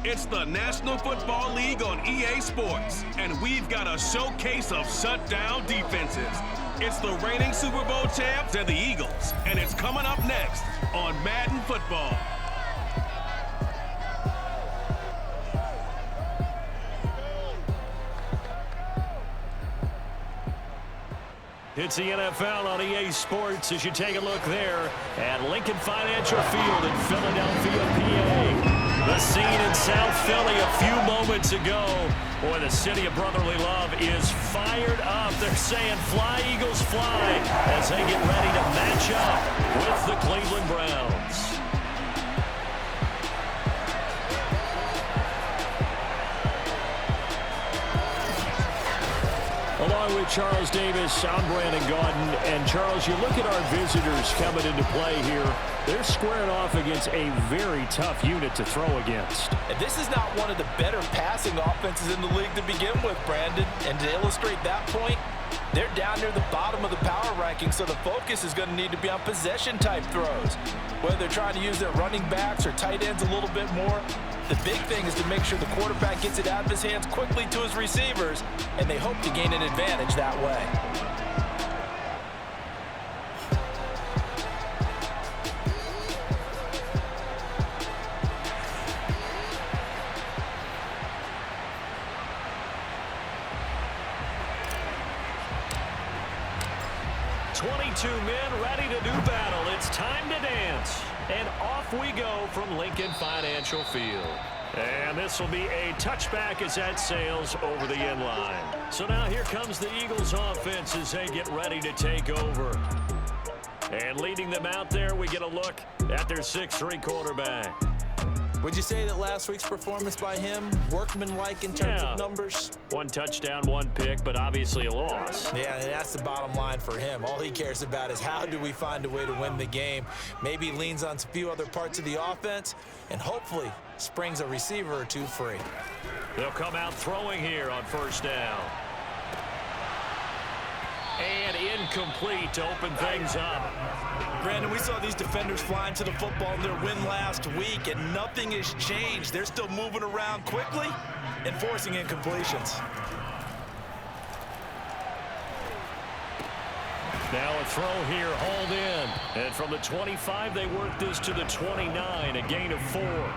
It's the National Football League on EA Sports, and we've got a showcase of shutdown defenses. It's the reigning Super Bowl champs and the Eagles, and it's coming up next on Madden Football. It's the NFL on EA Sports as you take a look there at Lincoln Financial Field in Philadelphia, PA. The scene in South Philly a few moments ago. Boy, the city of brotherly love is fired up. They're saying, "Fly, Eagles, fly," as they get ready to match up with the Cleveland Browns. Along with Charles Davis, I'm Brandon Gaudin. And, Charles, you look at our visitors coming into play here. They're squaring off against a very tough unit to throw against. And this is not one of the better passing offenses in the league to begin with, Brandon. And to illustrate that point, they're down near the bottom of the power ranking, so the focus is going to need to be on possession-type throws. Whether they're trying to use their running backs or tight ends a little bit more, the big thing is to make sure the quarterback gets it out of his hands quickly to his receivers, and they hope to gain an advantage that way. Men ready to do battle. It's time to dance. And off we go from Lincoln Financial Field. And this will be a touchback as that sails over the end line. So now here comes the Eagles offense as they get ready to take over. And leading them out there, we get a look at their 6'3" quarterback. Would you say that last week's performance by him, workmanlike in terms of numbers? 1 touchdown, 1 pick, but obviously a loss. Yeah, and that's the bottom line for him. All he cares about is how do we find a way to win the game. Maybe leans on a few other parts of the offense, and hopefully springs a receiver or two free. They'll come out throwing here on first down. And incomplete to open things up. Brandon, we saw these defenders flying to the football in their win last week, and nothing has changed. They're still moving around quickly and forcing incompletions. Now a throw here, hauled in. And from the 25, they work this to the 29, a gain of 4.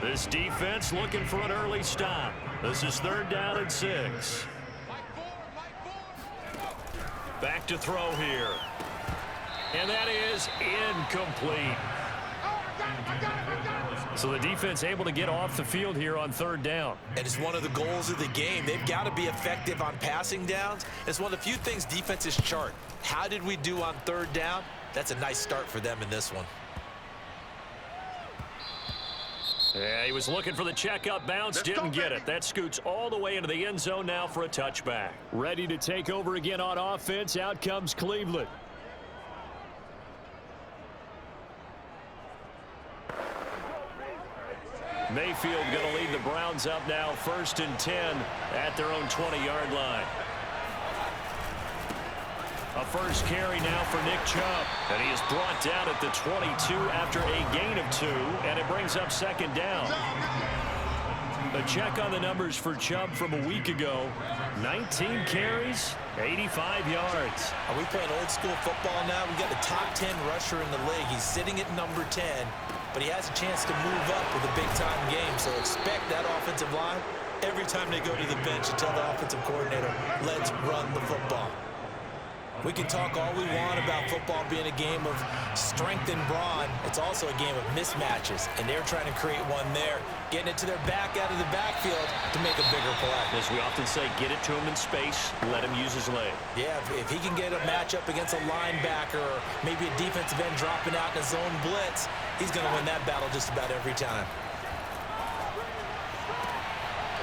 This defense looking for an early stop. This is 3rd down and 6. Back to throw here. And that is incomplete. So the defense able to get off the field here on 3rd down. And it's one of the goals of the game. They've got to be effective on passing downs. It's one of the few things defenses chart. How did we do on 3rd down? That's a nice start for them in this one. Yeah, he was looking for the checkup bounce, didn't get it. That scoots all the way into the end zone now for a touchback. Ready to take over again on offense. Out comes Cleveland. Mayfield going to lead the Browns up now, 1st and 10 at their own 20-yard line. A first carry now for Nick Chubb. And he is brought down at the 22 after a gain of 2. And it brings up 2nd down. A check on the numbers for Chubb from a week ago. 19 carries, 85 yards. Are we playing old school football now? We've got the top 10 rusher in the league. He's sitting at number 10. But he has a chance to move up with a big-time game. So expect that offensive line every time they go to the bench to tell the offensive coordinator, let's run the football. We can talk all we want about football being a game of strength and brawn. It's also a game of mismatches, and they're trying to create one there, getting it to their back out of the backfield to make a bigger play. As we often say, get it to him in space, let him use his leg. Yeah, if he can get a matchup against a linebacker or maybe a defensive end dropping out in a zone blitz, he's going to win that battle just about every time.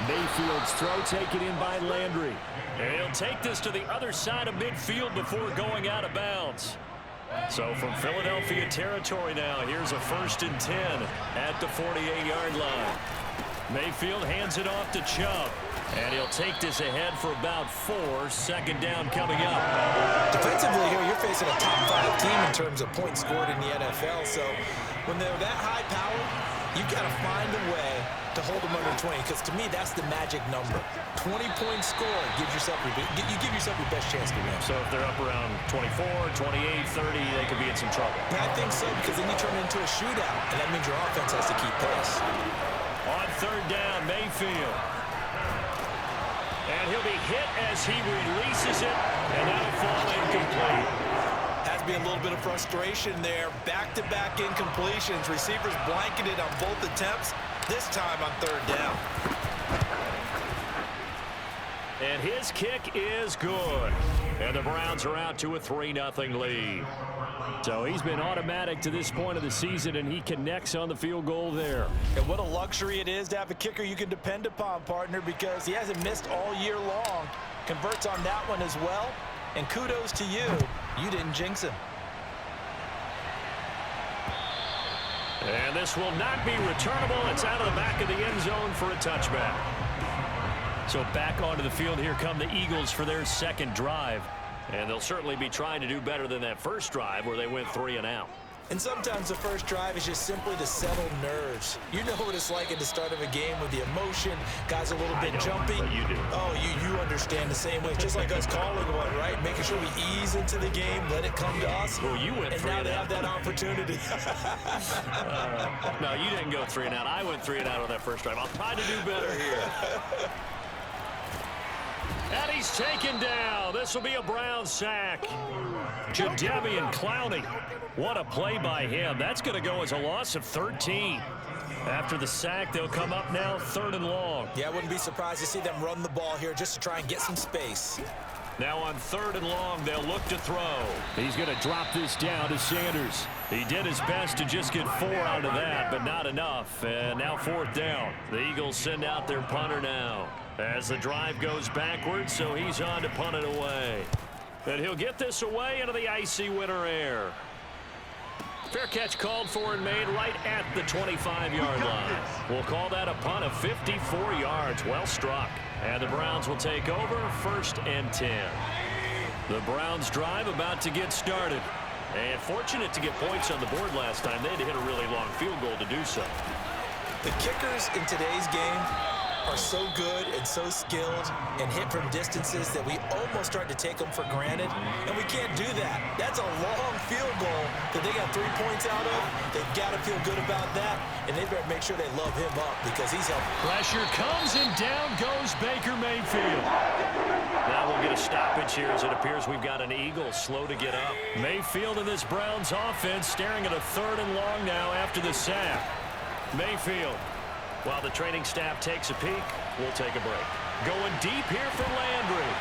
Mayfield's throw taken in by Landry. And he'll take this to the other side of midfield before going out of bounds. So from Philadelphia territory now, here's a 1st and 10 at the 48-yard line. Mayfield hands it off to Chubb. And he'll take this ahead for about 4. 2nd down coming up. Defensively here, you're facing a top 5 team in terms of points scored in the NFL. So when they're that high powered, You got to find a way to hold them under 20, because to me, that's the magic number. 20-point score gives yourself you give yourself your best chance to win. So if they're up around 24, 28, 30, they could be in some trouble. I think so, because then you turn it into a shootout, and that means your offense has to keep pace. On third down, Mayfield. And he'll be hit as he releases it, and that'll fall incomplete. Has to be a little bit of frustration there. Back-to-back incompletions. Receivers blanketed on both attempts, this time on third down. And his kick is good. And the Browns are out to a 3-0 lead. So he's been automatic to this point of the season, and he connects on the field goal there. And what a luxury it is to have a kicker you can depend upon, partner, because he hasn't missed all year long. Converts on that one as well. And kudos to you. You didn't jinx him. And this will not be returnable. It's out of the back of the end zone for a touchback. So back onto the field, here come the Eagles for their second drive. And they'll certainly be trying to do better than that first drive where they went 3 and out. And sometimes the first drive is just simply to settle nerves. You know what it's like at the start of a game with the emotion, guys a little bit jumpy. You do. Oh, you understand the same way. It's just like us calling one, right? Making sure we ease into the game, let it come to us. Well, you went 3 and out. And now they have that opportunity. No, you didn't go 3 and out. I went 3 and out on that first drive. I'll try to do better here. And he's taken down. This will be a Brown sack. Jadeveon Clowney. What a play by him. That's going to go as a loss of 13. After the sack, they'll come up now 3rd and long. Yeah, I wouldn't be surprised to see them run the ball here just to try and get some space. Now on 3rd and long, they'll look to throw. He's going to drop this down to Sanders. He did his best to just get 4 out of that, but not enough. And now 4th down. The Eagles send out their punter now as the drive goes backwards, so he's on to punt it away. And he'll get this away into the icy winter air. Fair catch called for and made right at the 25-yard line. We'll call that a punt of 54 yards. Well struck. And the Browns will take over 1st and 10. The Browns drive about to get started. And fortunate to get points on the board last time. They had to hit a really long field goal to do so. The kickers in today's game are so good and so skilled and hit from distances that we almost start to take them for granted, and we can't do that. That's a long field goal that they got 3 points out of. They've got to feel good about that, and they better make sure they love him up because he's helped. Pressure comes, and down goes Baker Mayfield. Now we'll get a stoppage here as it appears we've got an Eagle slow to get up. Mayfield in this Browns offense staring at a 3rd and long now after the sack. Mayfield. While the training staff takes a peek, we'll take a break. Going deep here for Landry.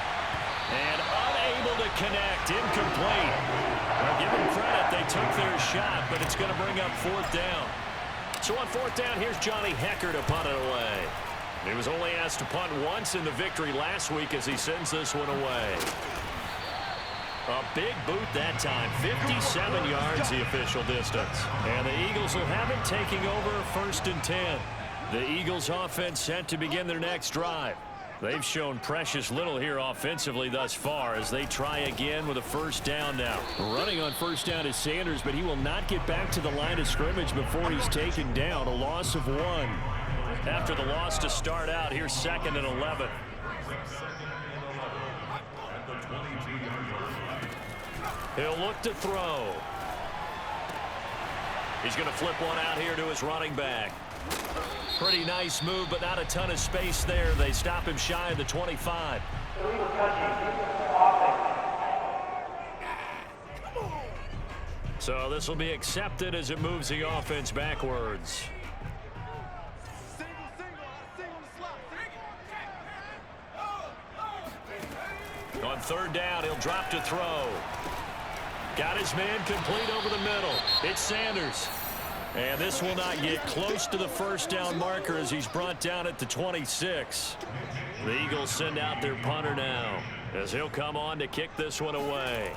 And unable to connect. Incomplete. Well, give them credit. They took their shot, but it's going to bring up 4th down. So on 4th down, here's Johnny Hecker to punt it away. He was only asked to punt once in the victory last week as he sends this one away. A big boot that time. 57 yards the official distance. And the Eagles will have it taking over 1st and 10. The Eagles offense set to begin their next drive. They've shown precious little here offensively thus far as they try again with a 1st down now. Running on 1st down is Sanders, but he will not get back to the line of scrimmage before he's taken down. A loss of 1. After the loss to start out, here's 2nd and 11. He'll look to throw. He's going to flip one out here to his running back. Pretty nice move, but not a ton of space there. They stop him shy of the 25. So this will be accepted as it moves the offense backwards. On 3rd down, he'll drop to throw. Got his man complete over the middle. It's Sanders. And this will not get close to the 1st down marker as he's brought down at the 26. The Eagles send out their punter now as he'll come on to kick this one away.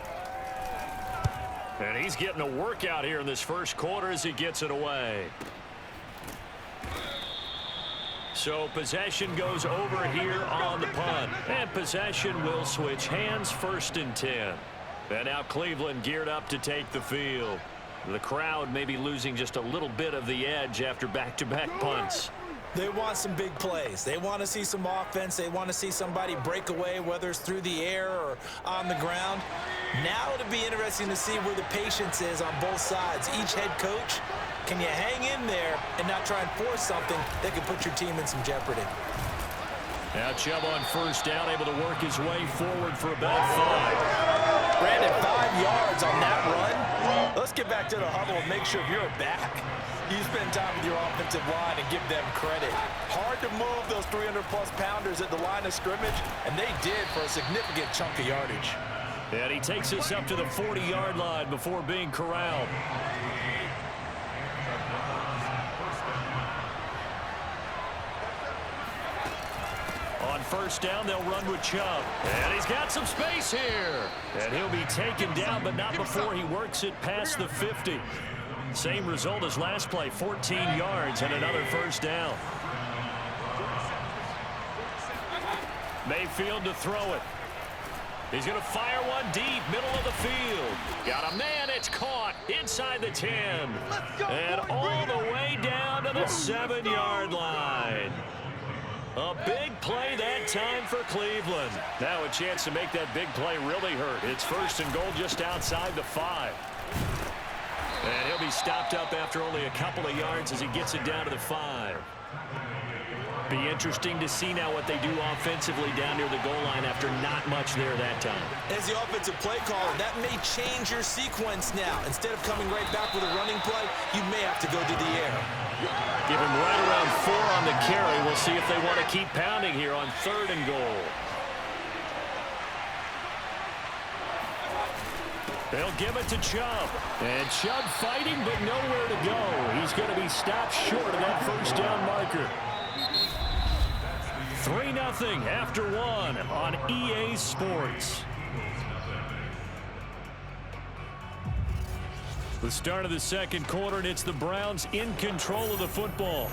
And he's getting a workout here in this 1st quarter as he gets it away. So possession goes over here on the punt. And possession will switch hands 1st and 10. And now Cleveland geared up to take the field. The crowd may be losing just a little bit of the edge after back-to-back punts. They want some big plays. They want to see some offense. They want to see somebody break away, whether it's through the air or on the ground. Now it'll be interesting to see where the patience is on both sides. Each head coach, can you hang in there and not try and force something that could put your team in some jeopardy? Now Chubb on first down, able to work his way forward for about 5. Brandon, 5 yards on that run. Let's get back to the huddle and make sure you're back. You spend time with your offensive line and give them credit. Hard to move those 300-plus pounders at the line of scrimmage, and they did for a significant chunk of yardage. And he takes us up to the 40-yard line before being corralled. On first down, they'll run with Chubb. And he's got some space here. And he'll be taken down, but not before he works it past the 50. Same result as last play, 14 yards and another first down. Mayfield to throw it. He's going to fire one deep, middle of the field. Got a man, it's caught inside the 10. And all the way down to the 7-yard line. A big play that time for Cleveland. Now a chance to make that big play really hurt. It's first and goal just outside the 5. And he'll be stopped up after only a couple of yards as he gets it down to the 5. Be interesting to see now what they do offensively down near the goal line after not much there that time. As the offensive play caller, that may change your sequence now. Instead of coming right back with a running play, you may have to go to the air. Give him right around 4 on the carry. We'll see if they want to keep pounding here on 3rd and goal. They'll give it to Chubb. And Chubb fighting, but nowhere to go. He's going to be stopped short of that first down marker. 3-0 after 1 on EA Sports. The start of the second quarter, and it's the Browns in control of the football.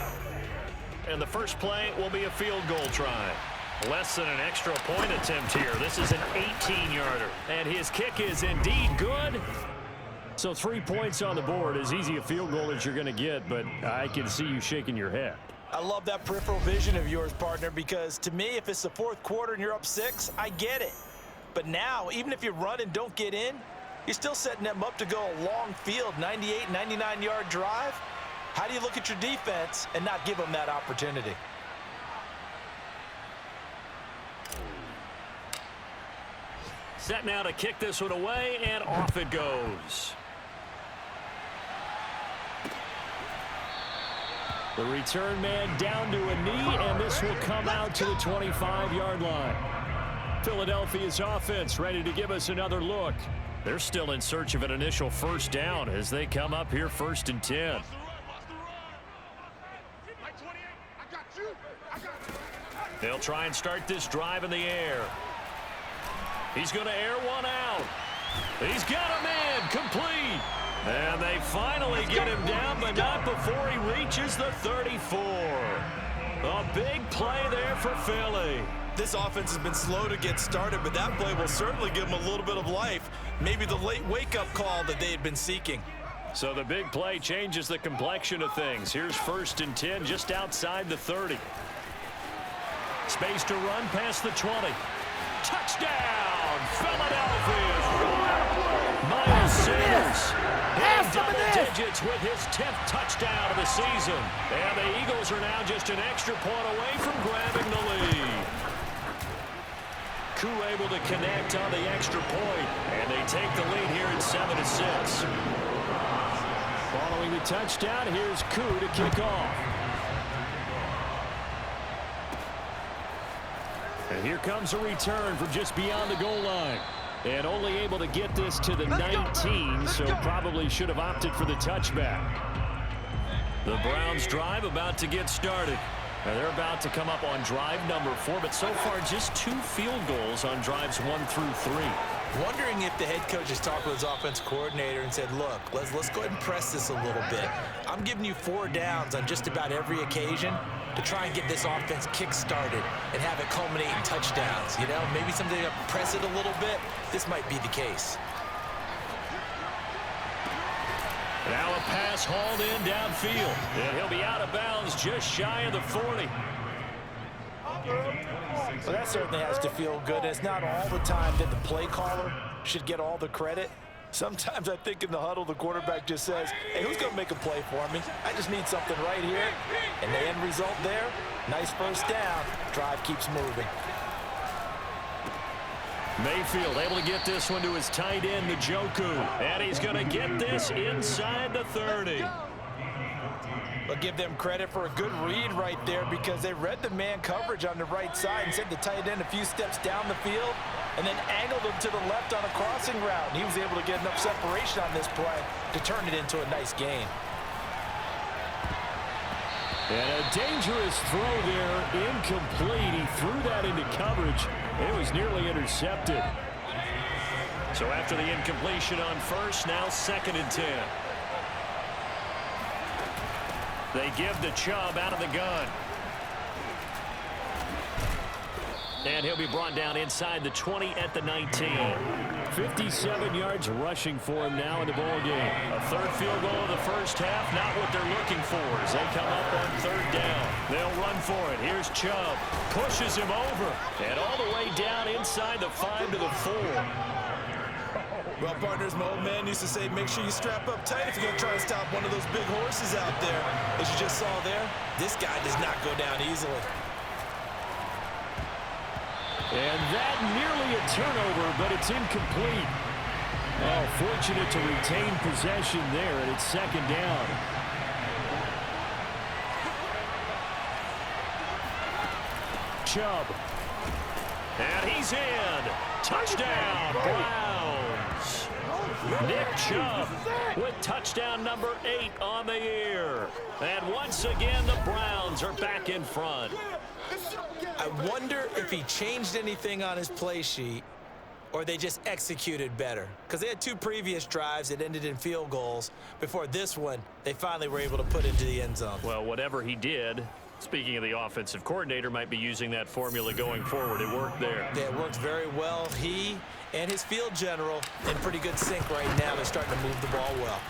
And the first play will be a field goal try. Less than an extra point attempt here. This is an 18-yarder. And his kick is indeed good. So 3 points on the board, as easy a field goal as you're going to get, but I can see you shaking your head. I love that peripheral vision of yours, partner, because to me, if it's the 4th quarter and you're up 6, I get it. But now, even if you run and don't get in, you're still setting them up to go a long field, 98, 99-yard drive. How do you look at your defense and not give them that opportunity? Set now to kick this one away, and off it goes. The return man down to a knee, and this will come out to the 25-yard line. Philadelphia's offense ready to give us another look. They're still in search of an initial first down as they come up here 1st and 10. They'll try and start this drive in the air. He's going to air one out. He's got a man complete. And they finally get him down, but not before he reaches the 34. A big play there for Philly. This offense has been slow to get started, but that play will certainly give them a little bit of life. Maybe the late wake-up call that they had been seeking. So the big play changes the complexion of things. Here's 1st and 10 just outside the 30. Space to run past the 20. Touchdown, Philadelphia. Miles Sanders in double digits with his 10th touchdown of the season. And the Eagles are now just an extra point away from grabbing the lead. Koo able to connect on the extra point, and they take the lead here at 7-6. Following the touchdown, here's Koo to kick off. And here comes a return from just beyond the goal line. And only able to get this to the 19, so probably should have opted for the touchback. The Browns drive about to get started. And they're about to come up on drive number 4, but so far just 2 field goals on drives 1 through 3. Wondering if the head coach has talked with his offense coordinator and said, look, let's go ahead and press this a little bit. I'm giving you 4 downs on just about every occasion to try and get this offense kick-started and have it culminate in touchdowns. You know, maybe something to press it a little bit. This might be the case. Now a pass hauled in downfield. And he'll be out of bounds just shy of the 40. Well, that certainly has to feel good. It's not all the time that the play caller should get all the credit. Sometimes I think in the huddle, the quarterback just says, hey, who's going to make a play for me? I just need something right here. And the end result there, nice first down. Drive keeps moving. Mayfield able to get this one to his tight end, Njoku. And he's going to get this inside the 30. But give them credit for a good read right there because they read the man coverage on the right side and sent the tight end a few steps down the field and then angled him to the left on a crossing route. And he was able to get enough separation on this play to turn it into a nice gain. And a dangerous throw there, incomplete. He threw that into coverage. It was nearly intercepted. So after the incompletion on first, now 2nd and 10. They give the Chubb out of the gun. And he'll be brought down inside the 20 at the 19. 57 yards rushing for him now in the ball game. A third field goal in the first half, not what they're looking for as they come up on 3rd down. They'll run for it. Here's Chubb. Pushes him over. And all the way down inside the 5 to the 4. Well, partners, my old man used to say, make sure you strap up tight if you're going to try to stop one of those big horses out there. As you just saw there, this guy does not go down easily. And that nearly a turnover, but it's incomplete. Oh, fortunate to retain possession there, and it's 2nd down. Chubb. And he's in. Touchdown, Browns. Nick Chubb with touchdown number 8 on the year. And once again, the Browns are back in front. I wonder if he changed anything on his play sheet or they just executed better. Because they had 2 previous drives that ended in field goals. Before this one, they finally were able to put into the end zone. Well, whatever he did, speaking of the offensive coordinator, might be using that formula going forward. It worked there. Yeah, it worked very well. He and his field general in pretty good sync right now. They're starting to move the ball well.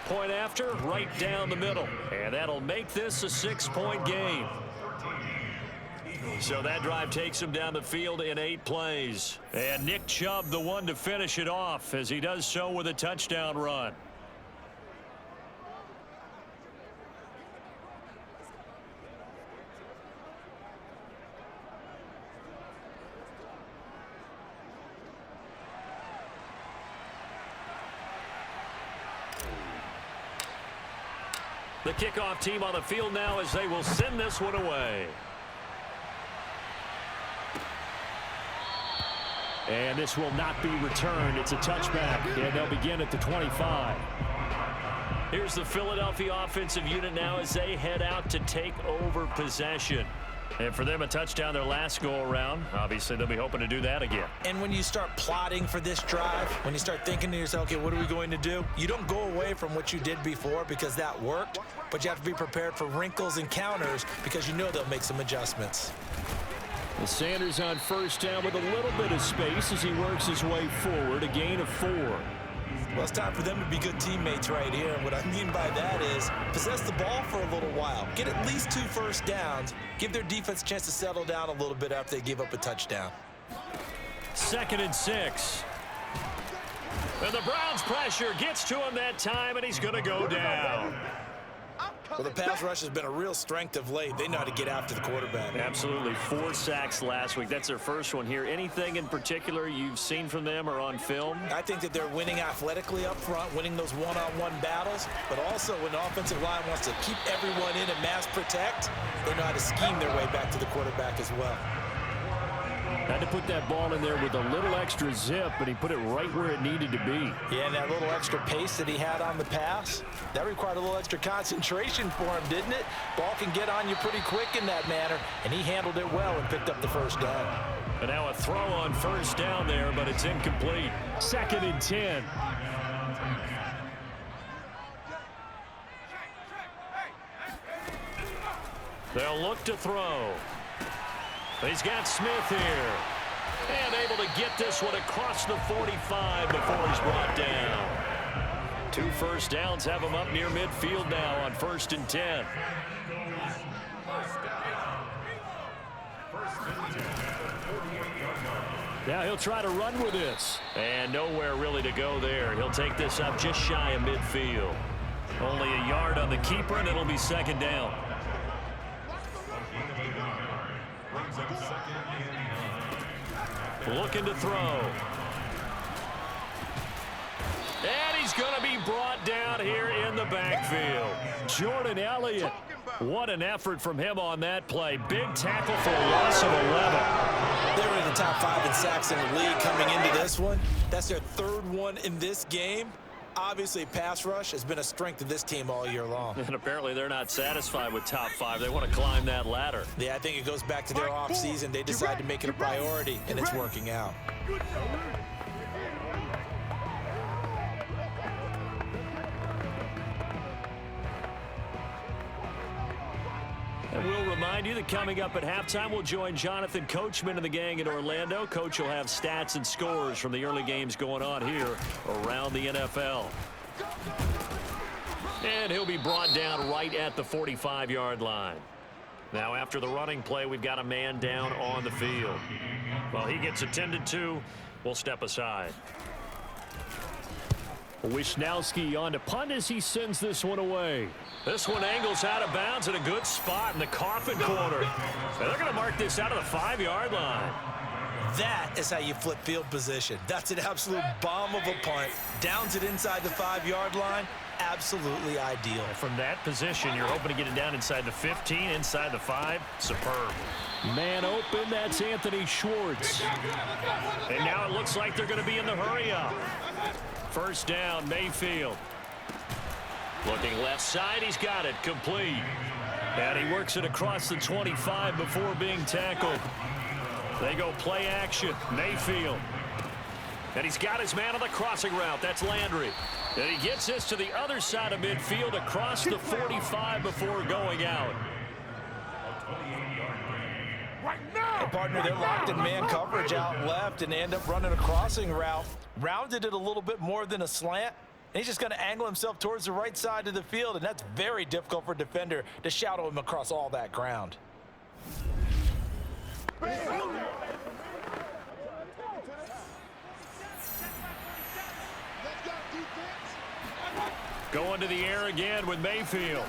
Point after, right down the middle. And that'll make this a 6-point game. So that drive takes him down the field in 8 plays. And Nick Chubb, the one to finish it off, as he does so with a touchdown run. The kickoff team on the field now as they will send this one away. And this will not be returned. It's a touchback, and they'll begin at the 25. Here's the Philadelphia offensive unit now as they head out to take over possession. And for them, a touchdown their last go-around. Obviously, they'll be hoping to do that again. And when you start plotting for this drive, when you start thinking to yourself, okay, what are we going to do? You don't go away from what you did before because that worked, but you have to be prepared for wrinkles and counters because you know they'll make some adjustments. Well, Sanders on first down with a little bit of space as he works his way forward, a gain of 4. Well, it's time for them to be good teammates right here. And what I mean by that is possess the ball for a little while. Get at least 2 first downs. Give their defense a chance to settle down a little bit after they give up a touchdown. 2nd and 6. And the Browns pressure gets to him that time, and he's going to go down. Well, the pass rush has been a real strength of late. They know how to get after the quarterback. Absolutely. 4 sacks last week. That's their first one here. Anything in particular you've seen from them or on film? I think that they're winning athletically up front, winning those one-on-one battles, but also when the offensive line wants to keep everyone in and mass protect, they know how to scheme their way back to the quarterback as well. Had to put that ball in there with a little extra zip, but he put it right where it needed to be. Yeah, and that little extra pace that he had on the pass, that required a little extra concentration for him, didn't it? Ball can get on you pretty quick in that manner, and he handled it well and picked up the first down. And now a throw on first down there, but it's incomplete. 2nd and 10. They'll look to throw. He's got Smith here. And able to get this one across the 45 before he's brought down. 2 first downs have him up near midfield now on 1st and 10. Now he'll try to run with this. And nowhere really to go there. He'll take this up just shy of midfield. Only a yard on the keeper, and it'll be 2nd down. Looking to throw. And he's going to be brought down here in the backfield. Jordan Elliott. What an effort from him on that play. Big tackle for a loss of 11. They were in the top 5 in sacks in the league coming into this one. That's their 3rd one in this game. Obviously, pass rush has been a strength of this team all year long. And apparently they're not satisfied with top 5. They want to climb that ladder. Yeah, I think it goes back to their offseason. They decided to make it a priority, and it's working out. And we'll remind you that coming up at halftime, we'll join Jonathan Coachman and the gang in Orlando. Coach will have stats and scores from the early games going on here around the NFL. And he'll be brought down right at the 45-yard line. Now, after the running play, we've got a man down on the field. While he gets attended to, we'll step aside. Wisnowski on to punt as he sends this one away. This one angles out of bounds in a good spot in the coffin corner. And they're going to mark this out of the 5-yard line. That is how you flip field position. That's an absolute bomb of a punt. Downs it inside the 5-yard line. Absolutely ideal. And from that position, you're hoping to get it down inside the 15, inside the 5. Superb. Man open, that's Anthony Schwartz. And now it looks like they're going to be in the hurry-up. 1st down, Mayfield. Looking left side, he's got it, complete. And he works it across the 25 before being tackled. They go play action, Mayfield. And he's got his man on the crossing route, that's Landry. And he gets this to the other side of midfield across the 45 before going out. And partner, they're locked in man coverage out left and they end up running a crossing route. Rounded it a little bit more than a slant. And he's just going to angle himself towards the right side of the field, and that's very difficult for a defender to shadow him across all that ground. Going to the air again with Mayfield.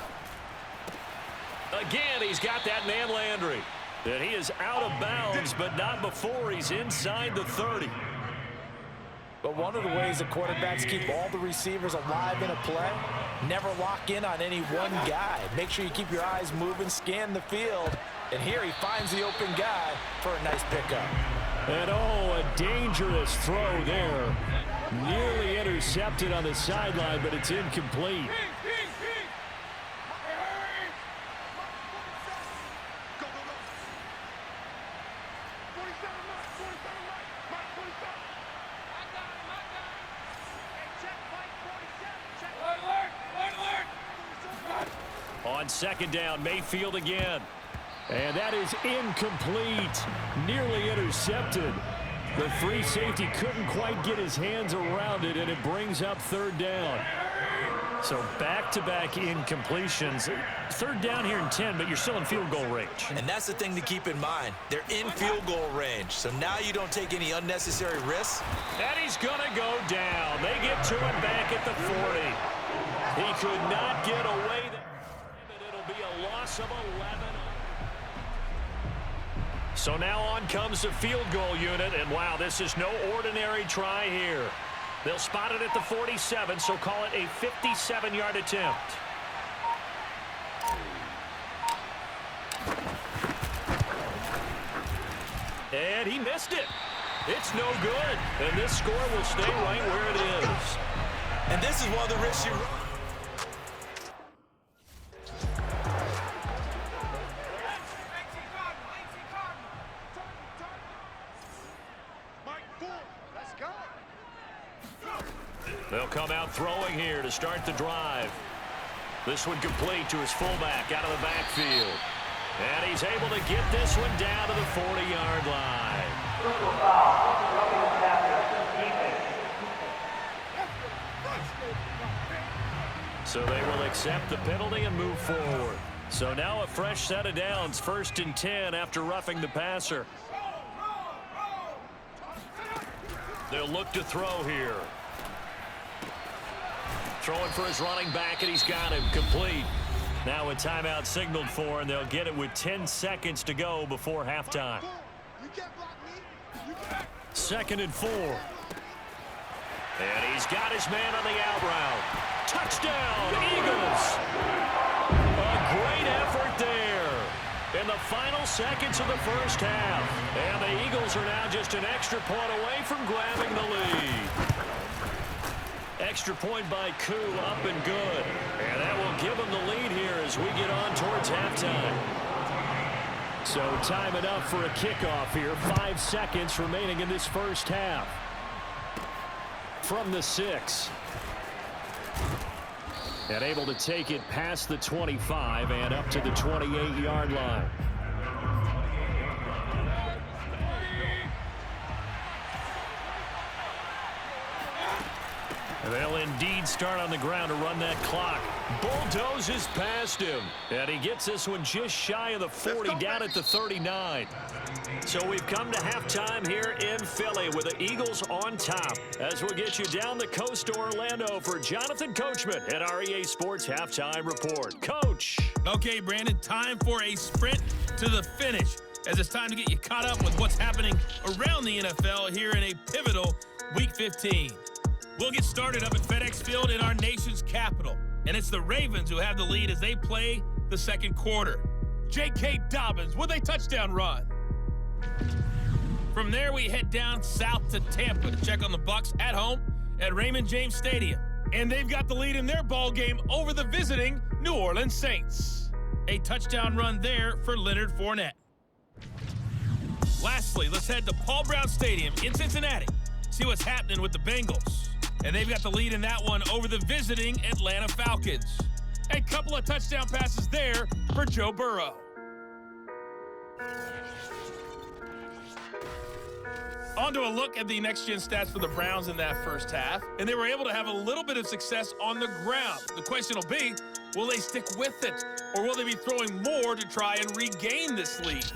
Again, he's got that man Landry. And he is out of bounds, but not before he's inside the 30. But one of the ways that quarterbacks keep all the receivers alive in a play, never lock in on any one guy. Make sure you keep your eyes moving, scan the field. And here he finds the open guy for a nice pickup. And oh, a dangerous throw there. Nearly intercepted on the sideline, but it's incomplete. On 2nd down, Mayfield again. And that is incomplete. Nearly intercepted. The free safety couldn't quite get his hands around it, and it brings up 3rd down. So back-to-back incompletions. 3rd down here in 10, but you're still in field goal range. And that's the thing to keep in mind. They're in field goal range. So now you don't take any unnecessary risks. And he's going to go down. They get to him back at the 40. He could not get away. It'll be a loss of 11. So now on comes the field goal unit, and wow, this is no ordinary try here. They'll spot it at the 47, so call it a 57-yard attempt. And he missed it. It's no good, and this score will stay right where it is. And this is one of the risks you run. They'll come out throwing here to start the drive. This one complete to his fullback out of the backfield. And he's able to get this one down to the 40-yard line. So they will accept the penalty and move forward. So now a fresh set of downs, 1st and 10 after roughing the passer. They'll look to throw here. Throwing for his running back, and he's got him complete. Now a timeout signaled for, and they'll get it with 10 seconds to go before halftime. 2nd and 4. And he's got his man on the out route. Touchdown, Eagles! A great effort there in the final seconds of the first half. And the Eagles are now just an extra point away from grabbing the lead. Extra point by Koo, up and good. And that will give them the lead here as we get on towards halftime. So time enough for a kickoff here. 5 seconds remaining in this first half. From the 6. And able to take it past the 25 and up to the 28-yard line. They'll indeed start on the ground to run that clock. Bulldozes past him. And he gets this one just shy of the 40, down at the 39. So we've come to halftime here in Philly with the Eagles on top. As we'll get you down the coast to Orlando for Jonathan Coachman at our EA Sports Halftime Report. Coach. Okay, Brandon, time for a sprint to the finish, as it's time to get you caught up with what's happening around the NFL here in a pivotal Week 15. We'll get started up at FedEx Field in our nation's capital. And it's the Ravens who have the lead as they play the second quarter. J.K. Dobbins with a touchdown run. From there, we head down south to Tampa to check on the Bucs at home at Raymond James Stadium. And they've got the lead in their ball game over the visiting New Orleans Saints. A touchdown run there for Leonard Fournette. Lastly, let's head to Paul Brown Stadium in Cincinnati. See what's happening with the Bengals. And they've got the lead in that one over the visiting Atlanta Falcons. A couple of touchdown passes there for Joe Burrow. On to a look at the next-gen stats for the Browns in that first half. And they were able to have a little bit of success on the ground. The question will be, will they stick with it? Or will they be throwing more to try and regain this lead?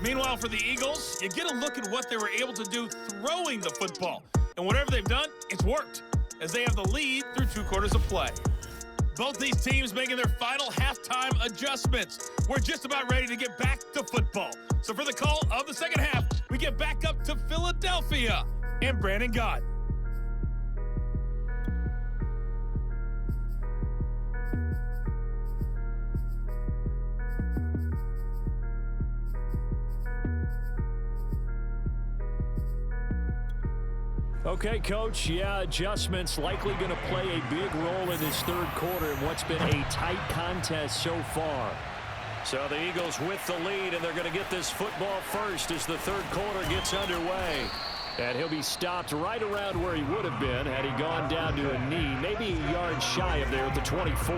Meanwhile, for the Eagles, you get a look at what they were able to do throwing the football. And whatever they've done, it's worked, as they have the lead through 2 quarters of play. Both these teams making their final halftime adjustments. We're just about ready to get back to football. So for the call of the second half, we get back up to Philadelphia and Brandon Gott. Okay, Coach, yeah, adjustments likely going to play a big role in this third quarter in what's been a tight contest so far. So the Eagles with the lead, and they're going to get this football first as the third quarter gets underway. And he'll be stopped right around where he would have been had he gone down to a knee, maybe a yard shy of there at the 24.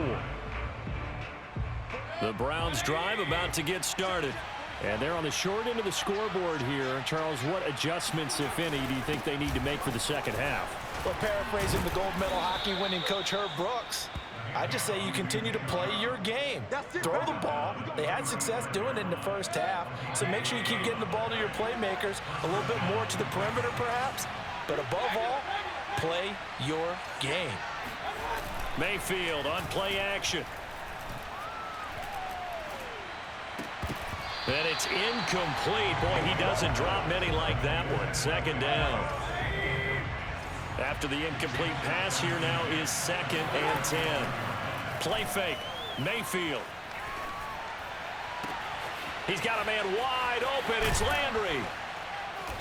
The Browns drive about to get started. And they're on the short end of the scoreboard here. Charles, what adjustments, if any, do you think they need to make for the second half? Well, paraphrasing the gold medal hockey winning coach Herb Brooks, I just say you continue to play your game. Throw the ball. They had success doing it in the first half, so make sure you keep getting the ball to your playmakers, a little bit more to the perimeter perhaps, but above all, play your game. Mayfield on play action. And it's incomplete. Boy, he doesn't drop many like that one. Second down. After the incomplete pass, here now is 2nd and 10. Play fake. Mayfield. He's got a man wide open. It's Landry.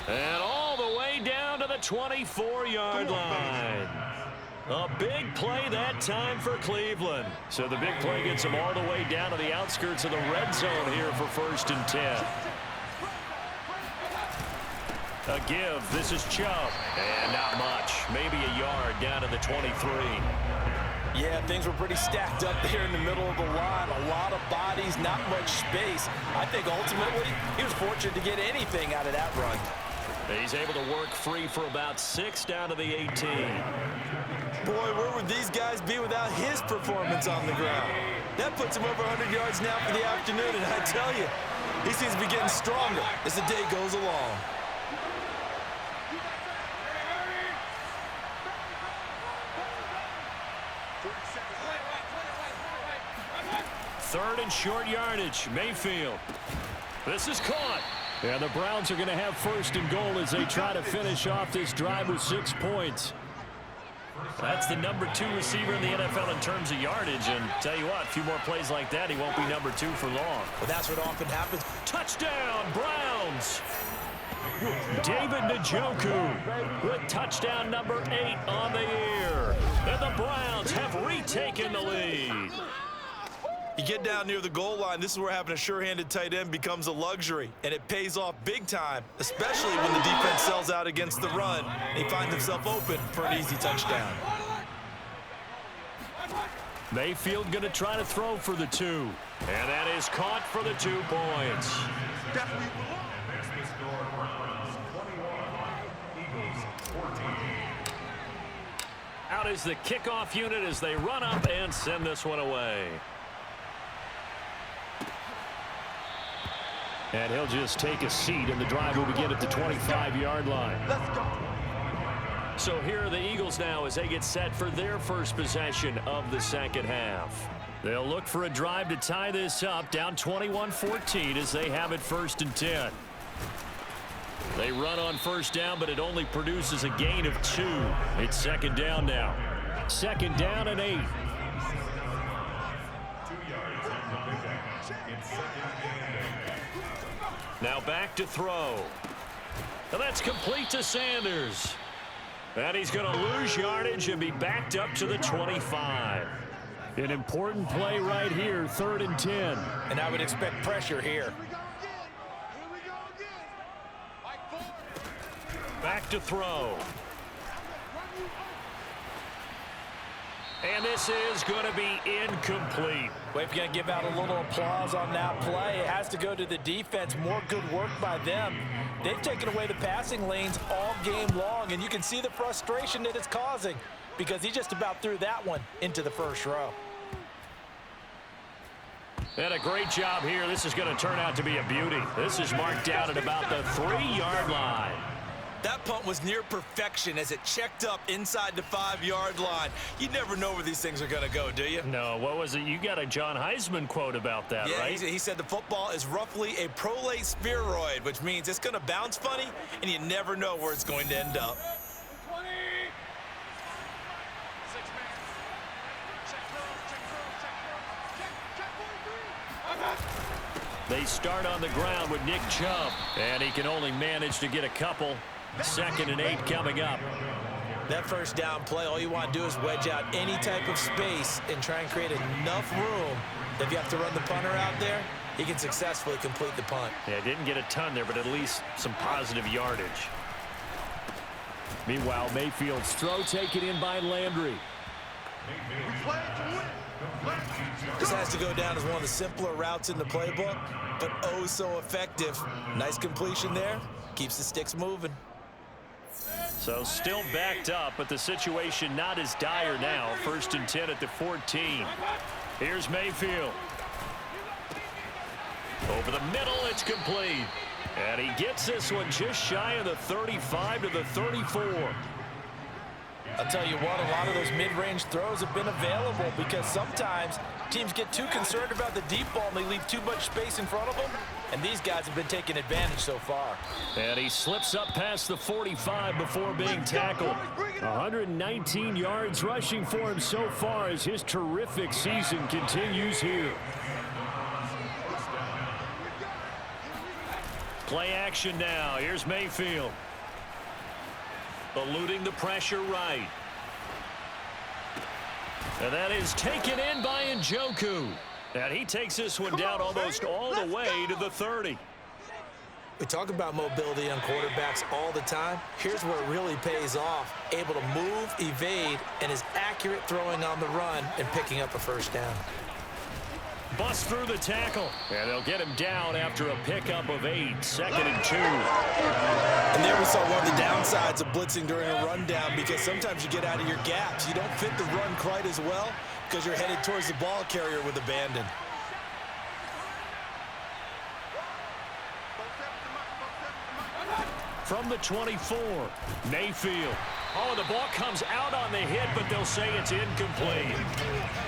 And all the way down to the 24-yard line. A big play that time for Cleveland. So the big play gets them all the way down to the outskirts of the red zone here for 1st and 10. A give. This is Chubb. And not much. Maybe a yard down to the 23. Yeah, things were pretty stacked up there in the middle of the line. A lot of bodies, not much space. I think ultimately he was fortunate to get anything out of that run. He's able to work free for about 6 down to the 18. Boy, where would these guys be without his performance on the ground? That puts him over 100 yards now for the afternoon, and I tell you, he seems to be getting stronger as the day goes along. Third and short yardage, Mayfield. This is caught. And the Browns are going to have first and goal as they try to finish off this drive with 6 points. That's the number 2 receiver in the NFL in terms of yardage. And tell you what, a few more plays like that, he won't be number 2 for long. Well, that's what often happens. Touchdown, Browns. David Njoku with touchdown number 8 on the year. And the Browns have retaken the lead. You get down near the goal line, this is where having a sure-handed tight end becomes a luxury, and it pays off big time, especially when the defense sells out against the run, and he finds himself open for an easy touchdown. Mayfield going to try to throw for the 2, and that is caught for the 2 points. Out is the kickoff unit as they run up and send this one away. And he'll just take a seat, and the drive will begin at the 25-yard line. Let's go. So here are the Eagles now as they get set for their first possession of the second half. They'll look for a drive to tie this up, down 21-14 as they have it 1st and 10. They run on first down, but it only produces a gain of 2. It's second down now. Second down and 8. Now back to throw. And that's complete to Sanders. And he's going to lose yardage and be backed up to the 25. An important play right here, 3rd and 10. And I would expect pressure here. Back to throw. And this is going to be incomplete. Well, if you're going to give out a little applause on that play, it has to go to the defense. More good work by them. They've taken away the passing lanes all game long, and you can see the frustration that it's causing because he just about threw that one into the first row. And a great job here. This is going to turn out to be a beauty. This is marked out at about the 3-yard line. That punt was near perfection as it checked up inside the 5-yard line. You never know where these things are going to go, do you? No, what was it? You got a John Heisman quote about that, yeah, right? He said the football is roughly a prolate spheroid, which means it's going to bounce funny, and you never know where it's going to end up. They start on the ground with Nick Chubb, and he can only manage to get a couple. 2nd and 8 coming up. That first down play, all you want to do is wedge out any type of space and try and create enough room that if you have to run the punter out there, he can successfully complete the punt. Yeah, didn't get a ton there, but at least some positive yardage. Meanwhile, Mayfield's throw taken in by Landry. This has to go down as one of the simpler routes in the playbook, but oh so effective. Nice completion there. Keeps the sticks moving. So still backed up, but the situation not as dire now. 1st and 10 at the 14. Here's Mayfield. Over the middle, it's complete. And he gets this one just shy of the 35 to the 34. I'll tell you what, a lot of those mid-range throws have been available because sometimes teams get too concerned about the deep ball and they leave too much space in front of them, and these guys have been taking advantage so far. And he slips up past the 45 before being tackled. 119 yards rushing for him so far as his terrific season continues here. Play action now. Here's Mayfield. Eluding the pressure right. And that is taken in by Njoku. And he takes this one down almost all the way to the 30. We talk about mobility on quarterbacks all the time. Here's where it really pays off. Able to move, evade, and is accurate throwing on the run and picking up a first down. busts through the tackle. And they'll get him down after a pickup of 8, 2nd and 2. And there we saw one of the downsides of blitzing during a rundown, because sometimes you get out of your gaps. You don't fit the run quite as well because you're headed towards the ball carrier with abandon. From the 24, Mayfield. Oh, the ball comes out on the hit, but they'll say it's incomplete.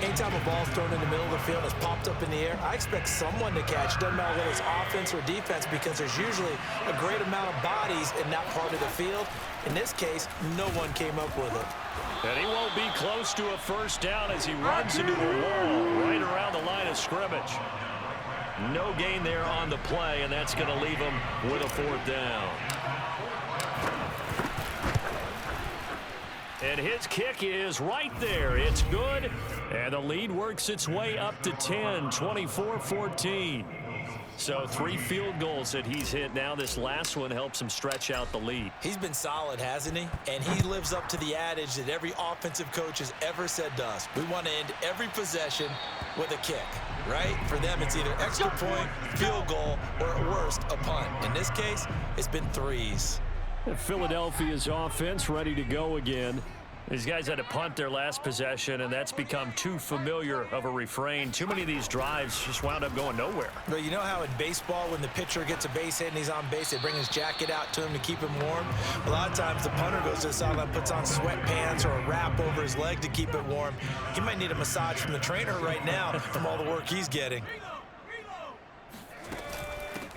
Anytime a ball's thrown in the middle of the field and it's popped up in the air, I expect someone to catch. It doesn't matter whether it's offense or defense, because there's usually a great amount of bodies in that part of the field. In this case, no one came up with it. And he won't be close to a first down as he runs into a wall right around the line of scrimmage. No gain there on the play, and that's going to leave him with a 4th down. And his kick is right there. It's good. And the lead works its way up to 10, 24-14. So 3 field goals that he's hit now. This last one helps him stretch out the lead. He's been solid, hasn't he? And he lives up to the adage that every offensive coach has ever said to us. We want to end every possession with a kick, right? For them, it's either extra point, field goal, or at worst, a punt. In this case, it's been 3s. Philadelphia's offense ready to go again. These guys had to punt their last possession, and that's become too familiar of a refrain. Too many of these drives just wound up going nowhere. But you know how in baseball, when the pitcher gets a base hit and he's on base, they bring his jacket out to him to keep him warm? A lot of times the punter goes to the sideline, puts on sweatpants or a wrap over his leg to keep it warm. He might need a massage from the trainer right now from all the work he's getting.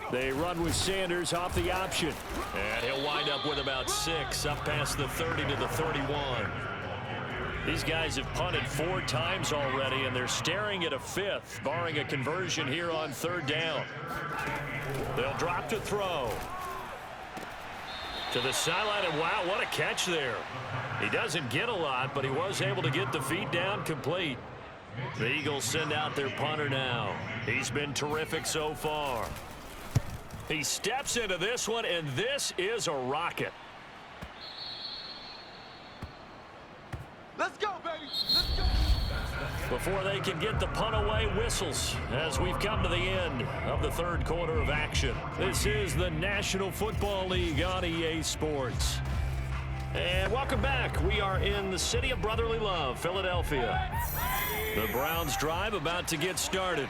They run with Sanders off the option. And he'll wind up with about 6, up past the 30 to the 31. These guys have punted 4 times already, and they're staring at a 5th, barring a conversion here on 3rd down. They'll drop to throw. To the sideline, and wow, what a catch there. He doesn't get a lot, but he was able to get the feet down complete. The Eagles send out their punter now. He's been terrific so far. He steps into this one, and this is a rocket. Let's go, baby. Let's go. Before they can get the punt away, whistles as we've come to the end of the 3rd quarter of action. This is the National Football League on EA Sports. And welcome back. We are in the city of brotherly love, Philadelphia. The Browns drive about to get started.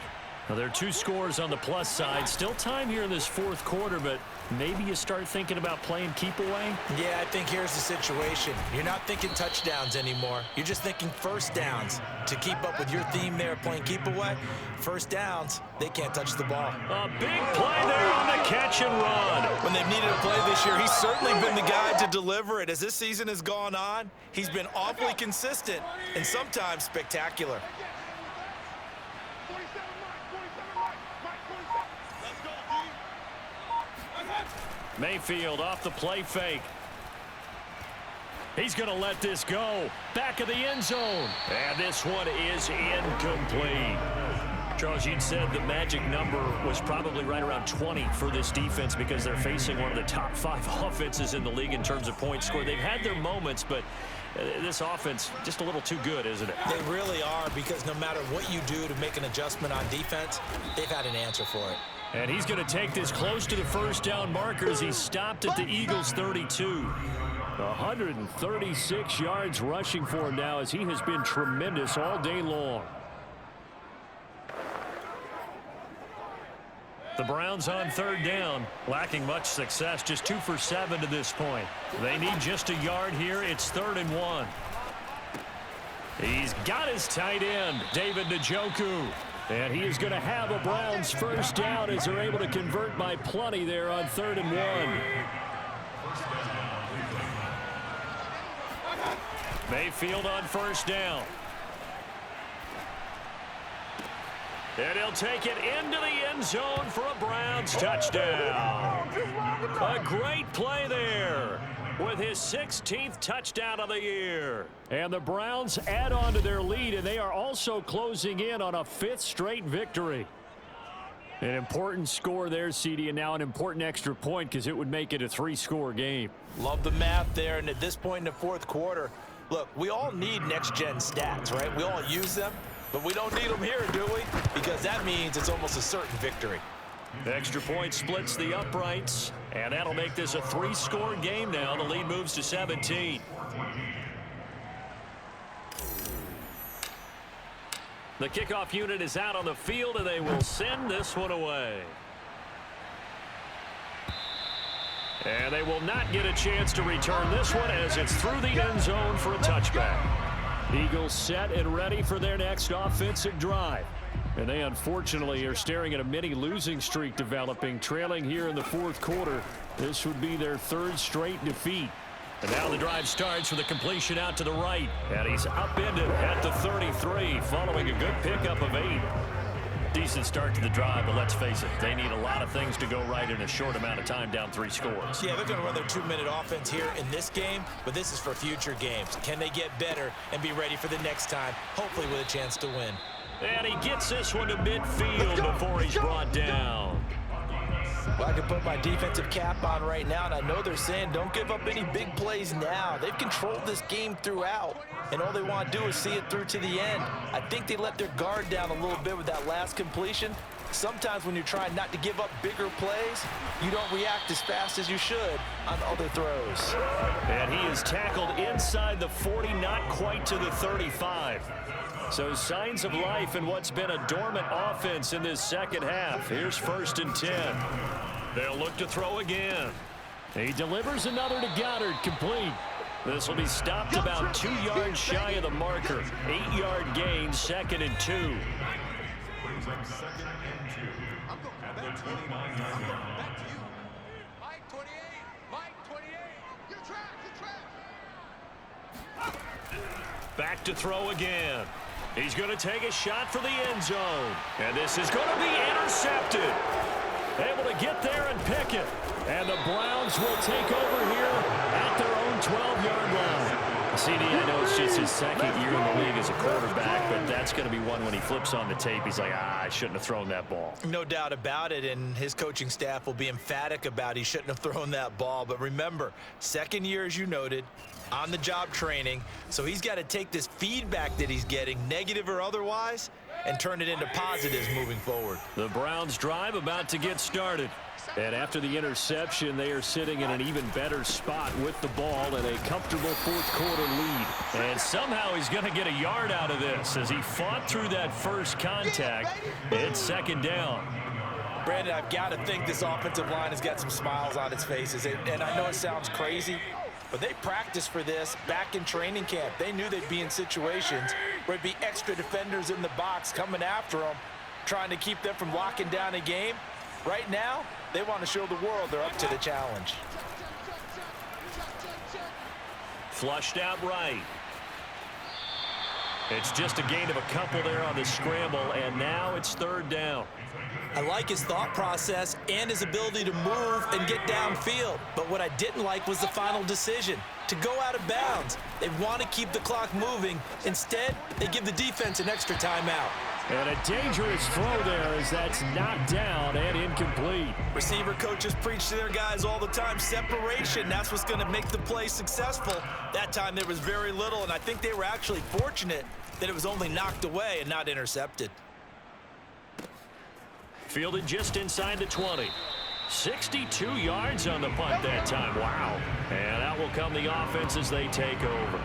Now, there are 2 scores on the plus side. Still time here in this 4th quarter, but maybe you start thinking about playing keep away? Yeah, I think here's the situation. You're not thinking touchdowns anymore. You're just thinking first downs. To keep up with your theme there, playing keep away, first downs, they can't touch the ball. A big play there on the catch and run. When they've needed a play this year, he's certainly been the guy to deliver it. As this season has gone on, he's been awfully consistent and sometimes spectacular. Mayfield off the play fake. He's going to let this go. Back of the end zone. And this one is incomplete. Charles, you'd said the magic number was probably right around 20 for this defense because they're facing one of the top 5 offenses in the league in terms of points scored. They've had their moments, but this offense just a little too good, isn't it? They really are, because no matter what you do to make an adjustment on defense, they've had an answer for it. And he's going to take this close to the first down marker as he's stopped at the Eagles' 32. 136 yards rushing for him now as he has been tremendous all day long. The Browns on 3rd down, lacking much success, just 2 for 7 to this point. They need just a yard here. It's 3rd and 1. He's got his tight end, David Njoku. And he is going to have a Browns first down as they're able to convert by plenty there on 3rd and 1. Mayfield on first down. And he'll take it into the end zone for a Browns touchdown. A great play there with his 16th touchdown of the year. And the Browns add on to their lead, and they are also closing in on a 5th straight victory. An important score there, CD, and now an important extra point because it would make it a 3-score game. Love the math there, and at this point in the 4th quarter, look, we all need next-gen stats, right? We all use them. But we don't need them here, do we? Because that means it's almost a certain victory. The extra point splits the uprights, and that'll make this a 3-score game now. The lead moves to 17. The kickoff unit is out on the field, and they will send this one away. And they will not get a chance to return this one as it's through the end zone for a touchback. Eagles set and ready for their next offensive drive. And they unfortunately are staring at a mini losing streak developing, trailing here in the fourth quarter. This would be their 3rd straight defeat. And now the drive starts with a completion out to the right. And he's upended at the 33 following a good pickup of 8. Decent start to the drive, but let's face it, they need a lot of things to go right in a short amount of time, down 3 scores. Yeah, they're going to run their 2-minute offense here in this game, but this is for future games. Can they get better and be ready for the next time, hopefully with a chance to win? And he gets this one to midfield before he's brought down. Well, I can put my defensive cap on right now, and I know they're saying don't give up any big plays now. They've controlled this game throughout, and all they want to do is see it through to the end. I think they let their guard down a little bit with that last completion. Sometimes when you're trying not to give up bigger plays, you don't react as fast as you should on other throws. And he is tackled inside the 40, not quite to the 35. So signs of life in what's been a dormant offense in this second half. Here's 1st and 10. They'll look to throw again. He delivers another to Goddard, complete. This will be stopped about 2 yards shy of the marker. 8-yard gain, 2nd and 2. I'm going at the 29 yard line. Back to you. Mike 28. Mike 28. You track. Back to throw again. He's going to take a shot for the end zone. And this is going to be intercepted. Able to get there and pick it. And the Browns will take over here at their own 12-yard line. CD, I know it's just his 2nd year in the league as a quarterback, but that's going to be one when he flips on the tape. He's like, I shouldn't have thrown that ball. No doubt about it, and his coaching staff will be emphatic about he shouldn't have thrown that ball. But remember, 2nd year, as you noted, on-the-job training, so he's got to take this feedback that he's getting, negative or otherwise, and turn it into positives moving forward. The Browns drive about to get started. And after the interception, they are sitting in an even better spot with the ball and a comfortable 4th quarter lead. And somehow he's going to get a yard out of this as he fought through that first contact. It's 2nd down. Brandon, I've got to think this offensive line has got some smiles on its faces. And I know it sounds crazy, but they practiced for this back in training camp. They knew they'd be in situations where it'd be extra defenders in the box coming after them, trying to keep them from locking down a game. Right now, they want to show the world they're up to the challenge. Flushed out right. It's just a gain of a couple there on the scramble, and now it's 3rd down. I like his thought process and his ability to move and get downfield. But what I didn't like was the final decision, to go out of bounds. They want to keep the clock moving. Instead, they give the defense an extra timeout. And a dangerous throw there as that's knocked down and incomplete. Receiver coaches preach to their guys all the time, separation. That's what's going to make the play successful. That time there was very little, and I think they were actually fortunate that it was only knocked away and not intercepted. Fielded just inside the 20. 62 yards on the punt that time. Wow. And out will come the offense as they take over.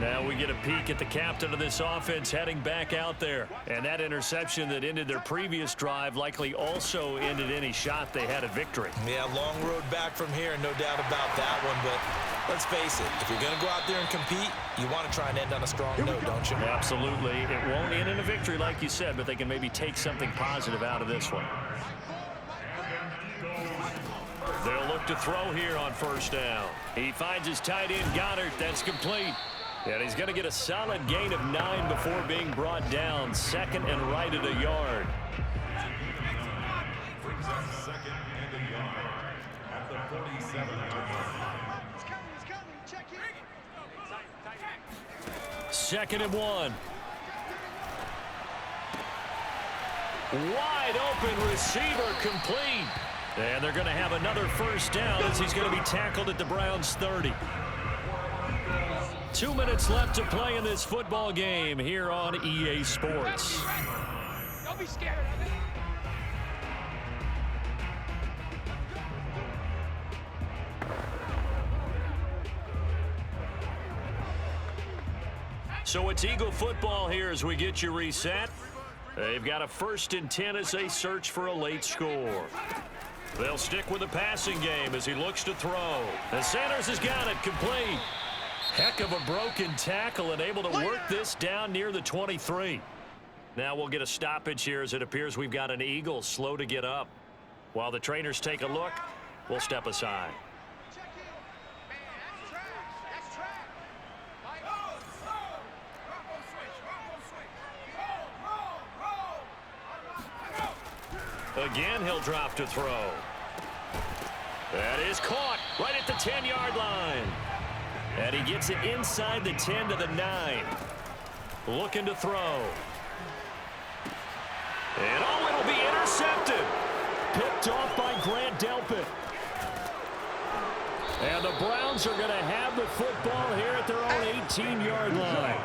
Now we get a peek at the captain of this offense heading back out there. And that interception that ended their previous drive likely also ended any shot they had at victory. Yeah, long road back from here, no doubt about that one. But let's face it, if you're going to go out there and compete, you want to try and end on a strong note, don't you? Absolutely. It won't end in a victory like you said, but they can maybe take something positive out of this one. They'll look to throw here on 1st down. He finds his tight end, Goddard. That's complete. And he's going to get a solid gain of 9 before being brought down. 2nd and right at a yard. Brings up 2nd and a yard at the 47-yard line. He's coming. Check it. 2nd and 1. Wide open receiver, complete. And they're going to have another 1st down as he's going to be tackled at the Browns' 30. 2 minutes left to play in this football game here on EA Sports. Don't be scared of it. So it's Eagle football here as we get you reset. They've got a 1st and 10 as they search for a late score. They'll stick with the passing game as he looks to throw. And Sanders has got it complete. Heck of a broken tackle and able to work this down near the 23. Now we'll get a stoppage here as it appears we've got an Eagle slow to get up. While the trainers take a look, we'll step aside. Check in. Man, that's trash. That's trash. Mike. Again, he'll drop to throw. That is caught right at the 10-yard line. And he gets it inside the 10 to the 9. Looking to throw. And oh, it'll be intercepted. Picked off by Grant Delpit. And the Browns are going to have the football here at their own 18-yard line.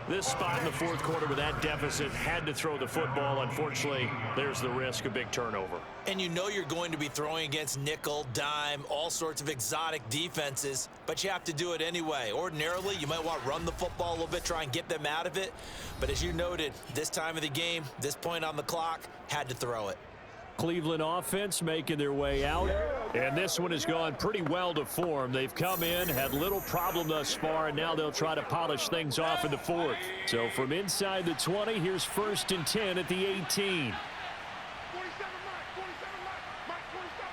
This spot in the 4th quarter with that deficit had to throw the football. Unfortunately, there's the risk of big turnover. And you know you're going to be throwing against nickel, dime, all sorts of exotic defenses, but you have to do it anyway. Ordinarily, you might want to run the football a little bit, try and get them out of it. But as you noted, this time of the game, this point on the clock, had to throw it. Cleveland offense making their way out. And this one has gone pretty well to form. They've come in, had little problem thus far, and now they'll try to polish things off in the 4th. So from inside the 20, here's 1st and 10 at the 18. 47 Mike. 47 Mike. 47.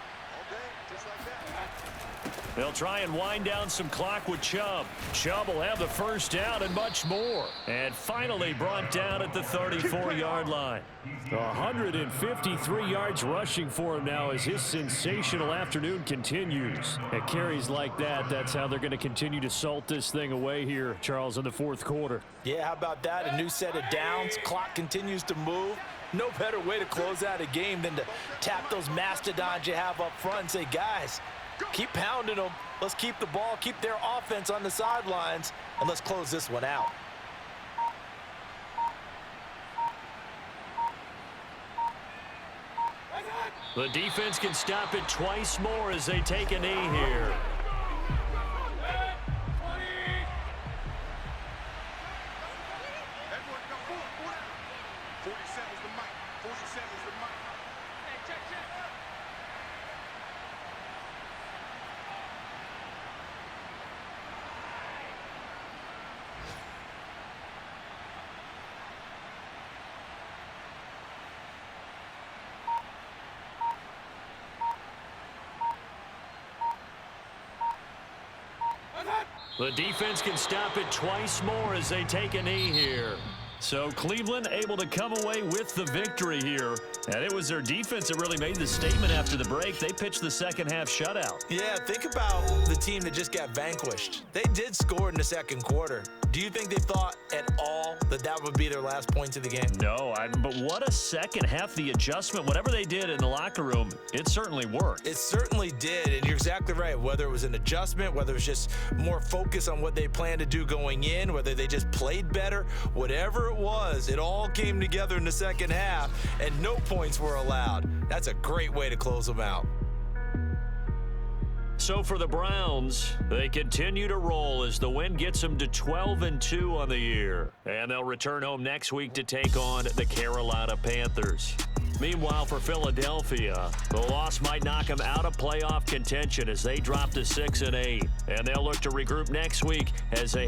Okay, just like that. They'll try and wind down some clock with Chubb. Chubb will have the 1st down and much more. And finally brought down at the 34-yard line. 153 yards rushing for him now as his sensational afternoon continues. At carries like that, that's how they're going to continue to salt this thing away here, Charles, in the 4th quarter. Yeah, how about that? A new set of downs. Clock continues to move. No better way to close out a game than to tap those mastodons you have up front and say, guys, keep pounding them. Let's keep the ball, keep their offense on the sidelines, and let's close this one out. The defense can stop it twice more as they take a knee here. Everyone come forward. 47 is the mic. 47 is the mic. Hey, check. The defense can stop it twice more as they take a knee here. So Cleveland able to come away with the victory here. And it was their defense that really made the statement after the break. They pitched the second-half shutout. Yeah, think about the team that just got vanquished. They did score in the 2nd quarter. Do you think they thought at all that that would be their last points of the game? No, but what a second half. The adjustment, whatever they did in the locker room, it certainly worked. It certainly did, and you're exactly right. Whether it was an adjustment, whether it was just more focus on what they planned to do going in, whether they just played better, whatever it was, it all came together in the 2nd half, and no points were allowed. That's a great way to close them out. So for the Browns, they continue to roll as the win gets them to 12-2 on the year. And they'll return home next week to take on the Carolina Panthers. Meanwhile, for Philadelphia, the loss might knock them out of playoff contention as they drop to 6-8. And they'll look to regroup next week as they head